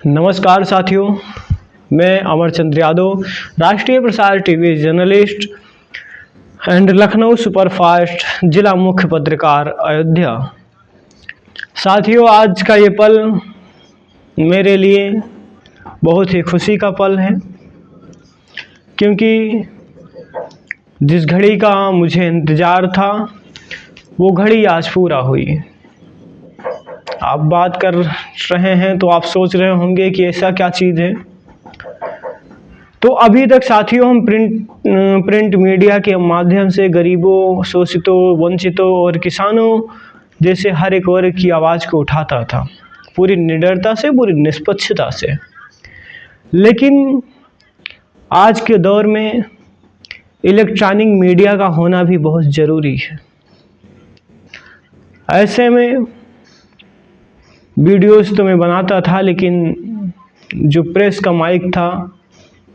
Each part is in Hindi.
नमस्कार साथियों, मैं अमरचंद्र यादव, राष्ट्रीय प्रसार TV journalist and Lucknow superfast जिला मुख्य पत्रकार अयोध्या। साथियों, आज का ये पल मेरे लिए बहुत ही खुशी का पल है, क्योंकि जिस घड़ी का मुझे इंतज़ार था वो घड़ी आज पूरा हुई। आप बात कर रहे हैं तो आप सोच रहे होंगे कि ऐसा क्या चीज़ है। तो अभी तक साथियों हम प्रिंट मीडिया के माध्यम से गरीबों, शोषितों, वंचितों और किसानों जैसे हर एक वर्ग की आवाज़ को उठाता था, पूरी निडरता से, पूरी निष्पक्षता से। लेकिन आज के दौर में इलेक्ट्रॉनिक मीडिया का होना भी बहुत ज़रूरी है। ऐसे में वीडियोस तो मैं बनाता था, लेकिन जो प्रेस का माइक था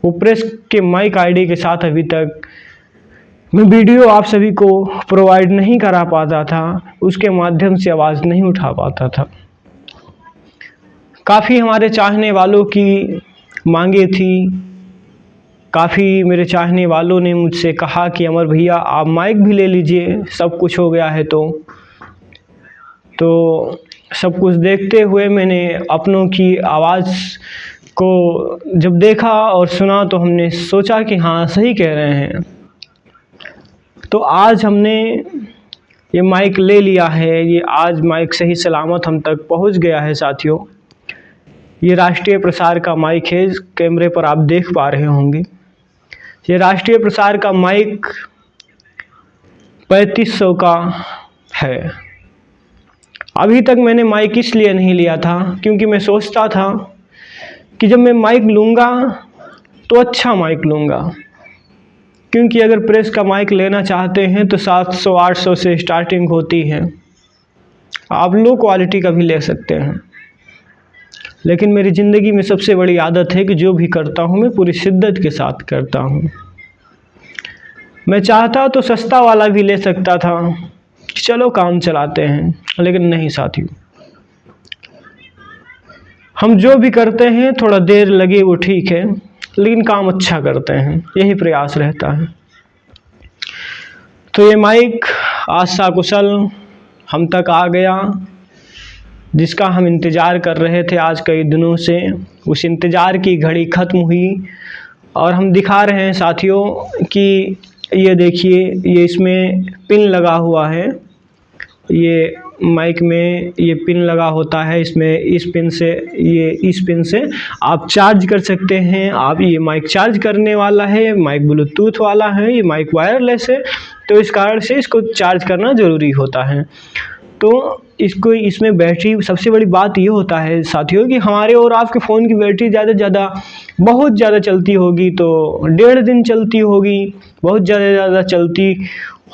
वो प्रेस के माइक आईडी के साथ अभी तक मैं वीडियो आप सभी को प्रोवाइड नहीं करा पाता था, उसके माध्यम से आवाज़ नहीं उठा पाता था। काफ़ी हमारे चाहने वालों की मांगे थी, काफ़ी मेरे चाहने वालों ने मुझसे कहा कि अमर भैया आप माइक भी ले लीजिए, सब कुछ हो गया है। तो सब कुछ देखते हुए मैंने अपनों की आवाज़ को जब देखा और सुना तो हमने सोचा कि हाँ, सही कह रहे हैं। तो आज हमने ये माइक ले लिया है, ये आज माइक सही सलामत हम तक पहुंच गया है। साथियों, ये राष्ट्रीय प्रसार का माइक है, कैमरे पर आप देख पा रहे होंगे। ये राष्ट्रीय प्रसार का माइक 3500 का है। अभी तक मैंने माइक इसलिए नहीं लिया था क्योंकि मैं सोचता था कि जब मैं माइक लूँगा तो अच्छा माइक लूँगा, क्योंकि अगर प्रेस का माइक लेना चाहते हैं तो 700-800 से स्टार्टिंग होती है। आप लो क्वालिटी का भी ले सकते हैं। लेकिन मेरी ज़िंदगी में सबसे बड़ी आदत है कि जो भी करता हूँ मैं पूरी शिद्दत के साथ करता हूँ। मैं चाहता तो सस्ता वाला भी ले सकता था, चलो काम चलाते हैं, लेकिन नहीं साथियों, हम जो भी करते हैं थोड़ा देर लगे वो ठीक है, लेकिन काम अच्छा करते हैं, यही प्रयास रहता है। तो ये माइक आज सकुशल हम तक आ गया, जिसका हम इंतज़ार कर रहे थे आज कई दिनों से। उस इंतज़ार की घड़ी ख़त्म हुई और हम दिखा रहे हैं साथियों कि ये देखिए, ये इसमें पिन लगा हुआ है। ये माइक में ये पिन लगा होता है, इसमें इस पिन से आप चार्ज कर सकते हैं। आप ये माइक चार्ज करने वाला है, माइक ब्लूटूथ वाला है, ये माइक वायरलेस है, तो इस कारण से इसको चार्ज करना ज़रूरी होता है। तो इसमें बैटरी, सबसे बड़ी बात ये होता है साथियों कि हमारे और आपके फ़ोन की बैटरी बहुत ज़्यादा चलती होगी तो 1.5 दिन चलती होगी, बहुत ज़्यादा चलती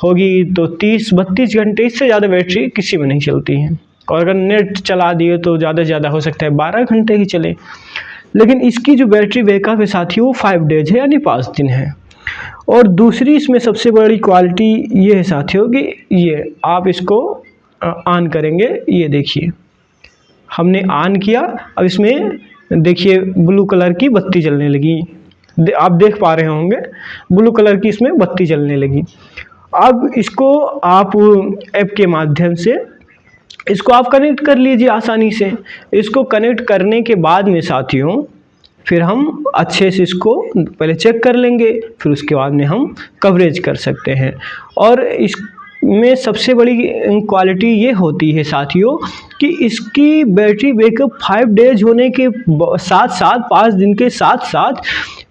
होगी तो 30-32 घंटे, इससे ज़्यादा बैटरी किसी में नहीं चलती है। और अगर नेट चला दिए तो ज़्यादा से ज़्यादा हो सकता है 12 घंटे ही चले। लेकिन इसकी जो बैटरी बैकअप है साथियों वो 5 डेज है, यानी 5 दिन है। और दूसरी इसमें सबसे बड़ी क्वालिटी ये है साथियों कि ये आप इसको ऑन करेंगे, ये देखिए हमने ऑन किया, अब इसमें देखिए ब्लू कलर की बत्ती जलने लगी, आप देख पा रहे होंगे ब्लू कलर की इसमें बत्ती जलने लगी। अब इसको आप ऐप के माध्यम से इसको आप कनेक्ट कर लीजिए आसानी से। इसको कनेक्ट करने के बाद में साथियों फिर हम अच्छे से इसको पहले चेक कर लेंगे, फिर उसके बाद में हम कवरेज कर सकते हैं। और इसमें सबसे बड़ी क्वालिटी ये होती है साथियों कि इसकी बैटरी बैकअप 5 डेज होने के साथ साथ, 5 दिन के साथ साथ,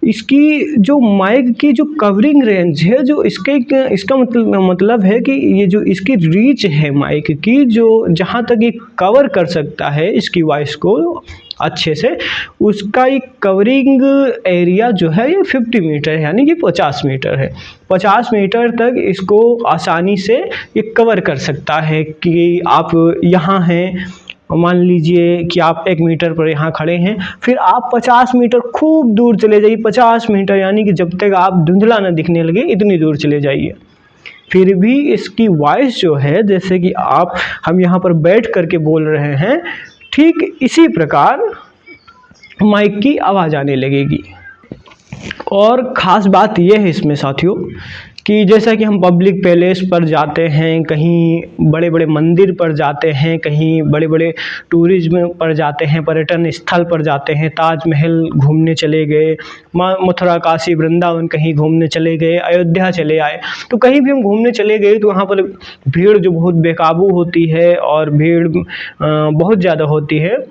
इसकी जो माइक की जो कवरिंग रेंज है, जो इसका मतलब है कि ये जो इसकी रीच है माइक की, जो जहाँ तक ये कवर कर सकता है इसकी वॉइस को अच्छे से, उसका एक कवरिंग एरिया जो है ये 50 मीटर है, यानी कि 50 मीटर है। 50 मीटर तक इसको आसानी से ये कवर कर सकता है कि आप यहाँ हैं, मान लीजिए कि आप 1 मीटर पर यहाँ खड़े हैं, फिर आप 50 मीटर खूब दूर चले जाइए। 50 मीटर यानी कि जब तक आप धुंधला न दिखने लगे इतनी दूर चले जाइए। फिर भी इसकी वॉइस जो है, जैसे कि हम यहाँ पर बैठ करके बोल रहे हैं, ठीक इसी प्रकार माइक की आवाज़ आने लगेगी। और ख़ास बात यह है इसमें साथियों कि जैसा कि हम पब्लिक पैलेस पर जाते हैं, कहीं बड़े बड़े मंदिर पर जाते हैं, कहीं बड़े बड़े टूरिज्म पर जाते हैं, पर्यटन स्थल पर जाते हैं, ताजमहल घूमने चले गए, मथुरा काशी वृंदावन कहीं घूमने चले गए, अयोध्या चले आए, तो कहीं भी हम घूमने चले गए तो वहाँ पर भीड़ जो बहुत बेकाबू होती है और भीड़ बहुत ज़्यादा होती है,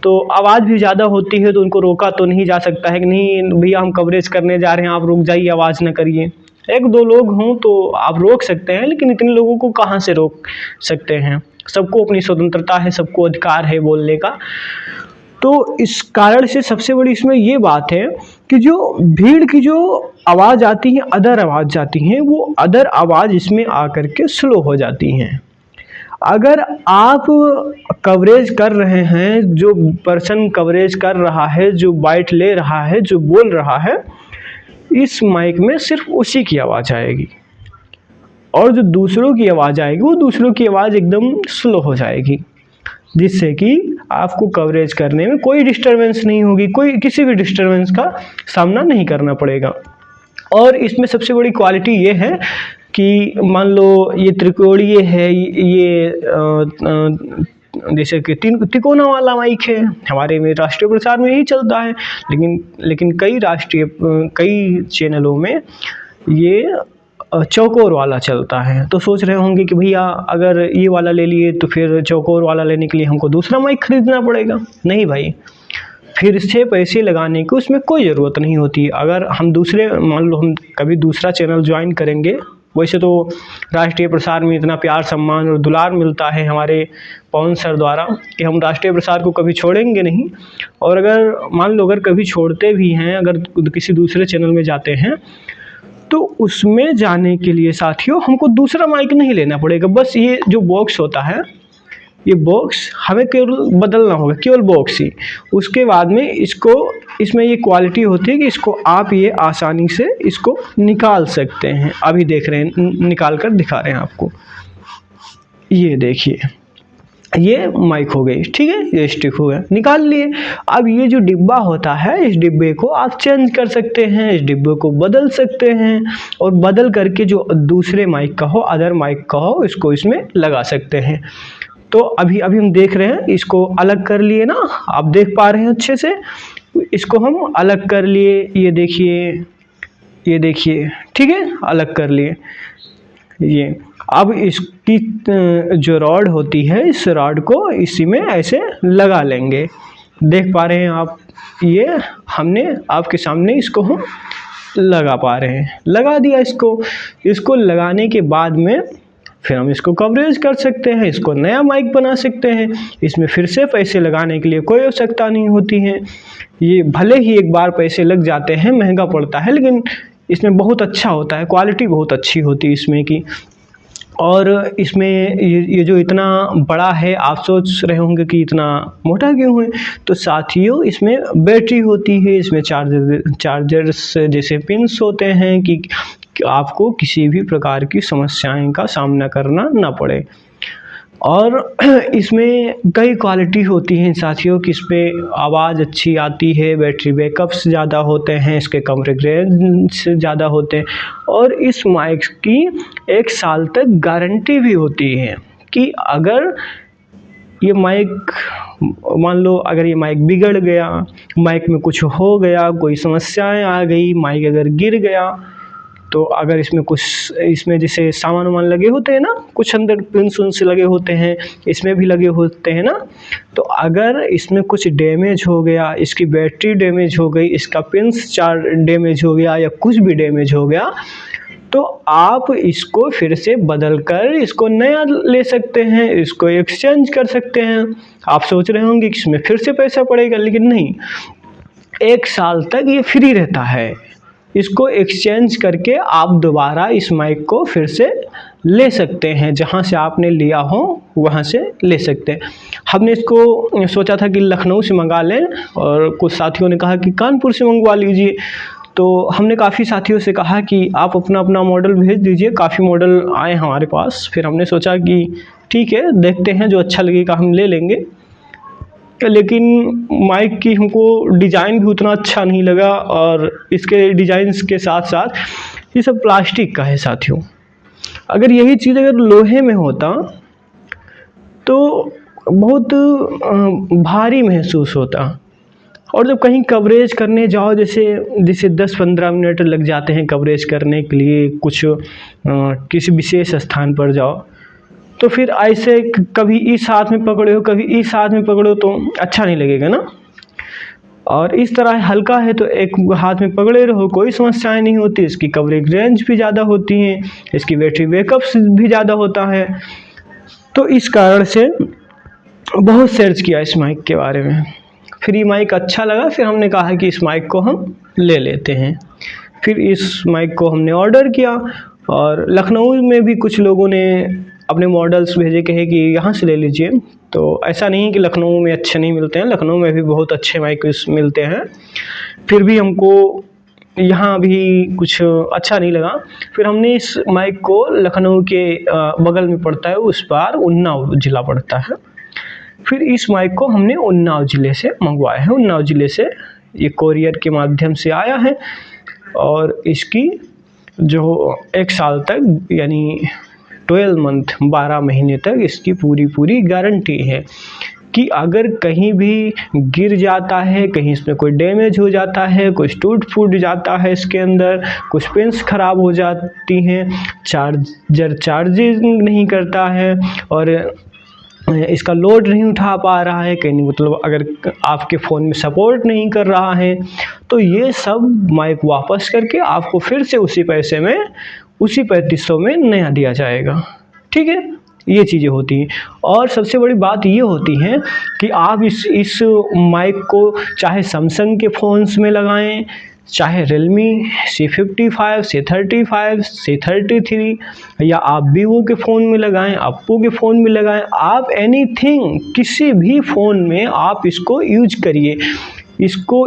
तो आवाज़ भी ज़्यादा होती है, तो उनको रोका तो नहीं जा सकता है कि नहीं भैया हम कवरेज करने जा रहे हैं, आप रुक जाइए, आवाज़ न करिए। एक दो लोग हों तो आप रोक सकते हैं, लेकिन इतने लोगों को कहाँ से रोक सकते हैं। सबको अपनी स्वतंत्रता है, सबको अधिकार है बोलने का। तो इस कारण से सबसे बड़ी इसमें ये बात है कि जो भीड़ की जो आवाज़ आती है, अदर आवाज़ जाती हैं, वो अदर आवाज़ इसमें आकर के स्लो हो जाती हैं। अगर आप कवरेज कर रहे हैं, जो पर्सन कवरेज कर रहा है, जो बाइट ले रहा है, जो बोल रहा है, इस माइक में सिर्फ उसी की आवाज़ आएगी और जो दूसरों की आवाज़ आएगी वो दूसरों की आवाज़ एकदम स्लो हो जाएगी, जिससे कि आपको कवरेज करने में कोई डिस्टरबेंस नहीं होगी, कोई किसी भी डिस्टरबेंस का सामना नहीं करना पड़ेगा। और इसमें सबसे बड़ी क्वालिटी ये है कि मान लो ये त्रिकोणीय है, ये जैसे कि तिकोना वाला माइक है, हमारे में राष्ट्रीय प्रसार में यही चलता है, लेकिन कई चैनलों में ये चौकोर वाला चलता है। तो सोच रहे होंगे कि भैया अगर ये वाला ले लिए तो फिर चौकोर वाला लेने के लिए हमको दूसरा माइक खरीदना पड़ेगा। नहीं भाई, फिर से पैसे लगाने की उसमें कोई ज़रूरत नहीं होती। अगर हम मान लो हम कभी दूसरा चैनल ज्वाइन करेंगे, वैसे तो राष्ट्रीय प्रसार में इतना प्यार सम्मान और दुलार मिलता है हमारे पवन सर द्वारा कि हम राष्ट्रीय प्रसार को कभी छोड़ेंगे नहीं। और अगर मान लो अगर कभी छोड़ते भी हैं, अगर किसी दूसरे चैनल में जाते हैं, तो उसमें जाने के लिए साथियों हमको दूसरा माइक नहीं लेना पड़ेगा। बस ये जो बॉक्स होता है, ये बॉक्स हमें केवल बदलना होगा, केवल बॉक्स ही। उसके बाद में इसमें ये क्वालिटी होती है कि इसको आप ये आसानी से इसको निकाल सकते हैं। अभी देख रहे हैं, निकाल कर दिखा रहे हैं आपको। ये देखिए, ये माइक हो गई, ठीक है, ये स्टिक हो गया, निकाल लिए। अब ये जो डिब्बा होता है, इस डिब्बे को आप चेंज कर सकते हैं, इस डिब्बे को बदल सकते हैं और बदल करके जो दूसरे माइक का हो, अदर माइक का हो, इसको इसमें लगा सकते हैं। तो अभी हम देख रहे हैं, इसको अलग कर लिए ना, आप देख पा रहे हैं अच्छे से। इसको हम अलग कर लिए, ये देखिए, ठीक है, अलग कर लिए ये। अब इसकी जो रॉड होती है, इस रॉड को इसी में ऐसे लगा लेंगे। देख पा रहे हैं आप, ये हमने आपके सामने इसको हम लगा पा रहे हैं। लगा दिया इसको लगाने के बाद में फिर हम इसको कवरेज कर सकते हैं, इसको नया माइक बना सकते हैं। इसमें फिर से पैसे लगाने के लिए कोई आवश्यकता नहीं होती है। ये भले ही एक बार पैसे लग जाते हैं, महंगा पड़ता है, लेकिन इसमें बहुत अच्छा होता है, क्वालिटी बहुत अच्छी होती है इसमें की। और इसमें ये जो इतना बड़ा है, आप सोच रहे होंगे कि इतना मोटा क्यों है, तो साथियों इसमें बैटरी होती है, इसमें चार्जर्स जैसे पिन्स होते हैं कि आपको किसी भी प्रकार की समस्याएं का सामना करना ना पड़े। और इसमें कई क्वालिटी होती हैं साथियों कि इसमें आवाज़ अच्छी आती है, बैटरी बैकअप्स ज़्यादा होते हैं, इसके कवरेज रेंज ज़्यादा होते हैं और इस माइक की 1 साल तक गारंटी भी होती है कि अगर ये माइक मान लो अगर ये माइक बिगड़ गया, माइक में कुछ हो गया, कोई समस्याएं आ गई, माइक अगर गिर गया, तो अगर इसमें जैसे सामान वामान लगे होते हैं ना, कुछ अंदर पिन्स उन्स लगे होते हैं, इसमें भी लगे होते हैं ना, तो अगर इसमें कुछ डैमेज हो गया, इसकी बैटरी डैमेज हो गई, इसका पिन्स डैमेज हो गया या कुछ भी डैमेज हो गया, तो आप इसको फिर से बदल कर इसको नया ले सकते हैं, इसको एक्सचेंज कर सकते हैं। आप सोच रहे होंगे कि इसमें फिर से पैसा पड़ेगा, लेकिन नहीं, 1 साल तक ये फ्री रहता है। इसको एक्सचेंज करके आप दोबारा इस माइक को फिर से ले सकते हैं, जहां से आपने लिया हो वहां से ले सकते हैं। हमने इसको सोचा था कि लखनऊ से मंगा लें और कुछ साथियों ने कहा कि कानपुर से मंगवा लीजिए, तो हमने काफ़ी साथियों से कहा कि आप अपना अपना मॉडल भेज दीजिए। काफ़ी मॉडल आए हमारे पास, फिर हमने सोचा कि ठीक है, देखते हैं, जो अच्छा लगेगा हम ले लेंगे। लेकिन माइक की हमको डिज़ाइन भी उतना अच्छा नहीं लगा, और इसके डिज़ाइंस के साथ साथ ये सब प्लास्टिक का है साथियों। अगर यही चीज़ अगर लोहे में होता तो बहुत भारी महसूस होता। और जब कहीं कवरेज करने जाओ, जैसे 10-15 मिनट लग जाते हैं कवरेज करने के लिए, कुछ किसी विशेष स्थान पर जाओ, तो फिर ऐसे कभी इस हाथ में पकड़े हो कभी इस हाथ में पकड़ो तो अच्छा नहीं लगेगा ना। और इस तरह हल्का है तो एक हाथ में पकड़े रहो, कोई समस्याएं नहीं होती। इसकी कवरेज रेंज भी ज़्यादा होती हैं, इसकी बैटरी बैकअप भी ज़्यादा होता है। तो इस कारण से बहुत सर्च किया इस माइक के बारे में, फिर ये माइक अच्छा लगा, फिर हमने कहा कि इस माइक को हम ले लेते हैं। फिर इस माइक को हमने ऑर्डर किया, और लखनऊ में भी कुछ लोगों ने अपने मॉडल्स भेजे, कहे कि यहाँ से ले लीजिए। तो ऐसा नहीं कि लखनऊ में अच्छे नहीं मिलते हैं, लखनऊ में भी बहुत अच्छे माइक मिलते हैं। फिर भी हमको यहाँ भी कुछ अच्छा नहीं लगा। फिर हमने इस माइक को लखनऊ के बगल में पड़ता है, उस पार उन्नाव ज़िला पड़ता है, फिर इस माइक को हमने उन्नाव ज़िले से मंगवाया है। उन्नाव ज़िले से ये कोरियर के माध्यम से आया है, और इसकी जो 1 साल तक यानी 12 मंथ 12 महीने तक इसकी पूरी गारंटी है कि अगर कहीं भी गिर जाता है, कहीं इसमें कोई डैमेज हो जाता है, कुछ टूट फूट जाता है, इसके अंदर कुछ पिन्स ख़राब हो जाती हैं, चार्जर चार्जिंग नहीं करता है, और इसका लोड नहीं उठा पा रहा है, कहीं मतलब अगर आपके फ़ोन में सपोर्ट नहीं कर रहा है, तो ये सब माइक वापस करके आपको फिर से उसी पैसे में, उसी 3500 में नया दिया जाएगा। ठीक है, ये चीज़ें होती हैं। और सबसे बड़ी बात ये होती है कि आप इस माइक को चाहे सैमसंग के फ़ोन्स में लगाएं, चाहे Realme C55, C35, C33, या आप Vivo के फ़ोन में लगाएं, Oppo के फ़ोन में लगाएं, आप एनीथिंग किसी भी फ़ोन में आप इसको यूज करिए। इसको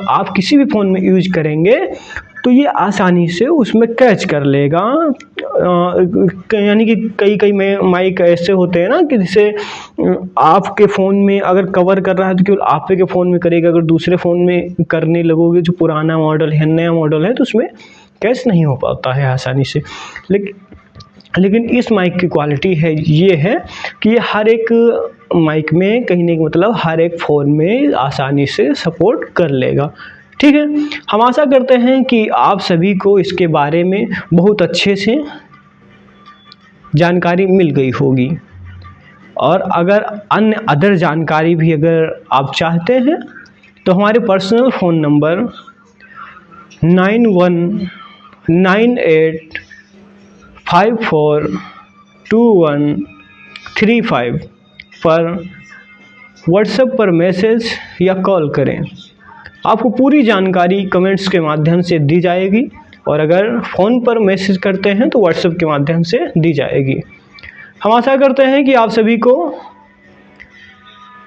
आप किसी भी फ़ोन में यूज करेंगे तो ये आसानी से उसमें कैच कर लेगा। यानी कि कई माइक ऐसे होते हैं ना कि जैसे आपके फ़ोन में अगर कवर कर रहा है तो केवल आप के फ़ोन में करेगा, अगर दूसरे फ़ोन में करने लगोगे जो पुराना मॉडल है, नया मॉडल है, तो उसमें कैच नहीं हो पाता है आसानी से। लेकिन इस माइक की क्वालिटी है ये है कि ये हर एक माइक में कहीं नहीं, मतलब हर एक फ़ोन में आसानी से सपोर्ट कर लेगा। ठीक है, हम आशा करते हैं कि आप सभी को इसके बारे में बहुत अच्छे से जानकारी मिल गई होगी, और अगर अदर जानकारी भी अगर आप चाहते हैं तो हमारे पर्सनल फ़ोन नंबर 9198542135 पर व्हाट्सएप पर मैसेज या कॉल करें। आपको पूरी जानकारी कमेंट्स के माध्यम से दी जाएगी, और अगर फ़ोन पर मैसेज करते हैं तो व्हाट्सएप के माध्यम से दी जाएगी। हम आशा करते हैं कि आप सभी को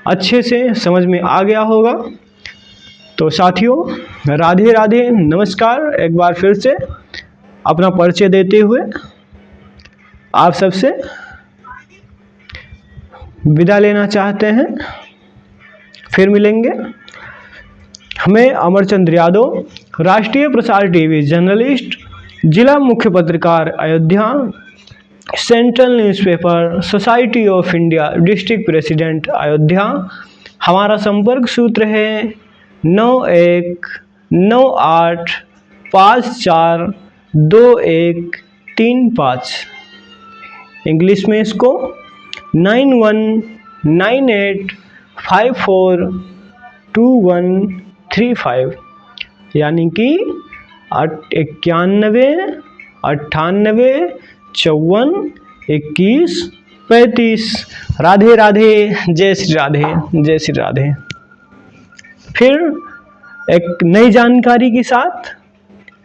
अच्छे से समझ में आ गया होगा। तो साथियों, राधे राधे, नमस्कार। एक बार फिर से अपना परिचय देते हुए आप सबसे विदा लेना चाहते हैं। फिर मिलेंगे। हमें अमरचंद्र यादव, राष्ट्रीय प्रसार टीवी जर्नलिस्ट, जिला मुख्य पत्रकार Ayodhya, central newspaper society of India, district president Ayodhya. हमारा संपर्क सूत्र है 9198542135। इंग्लिश में इसको 9198542135, यानी कि 91 98 54 21 35। राधे राधे, जय श्री राधे, जय श्री राधे। फिर एक नई जानकारी के साथ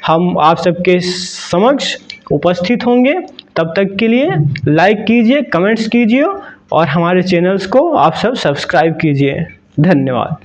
हम आप सबके समक्ष उपस्थित होंगे। तब तक के लिए लाइक कीजिए, कमेंट्स कीजिए, और हमारे चैनल्स को आप सब सब्सक्राइब कीजिए। धन्यवाद।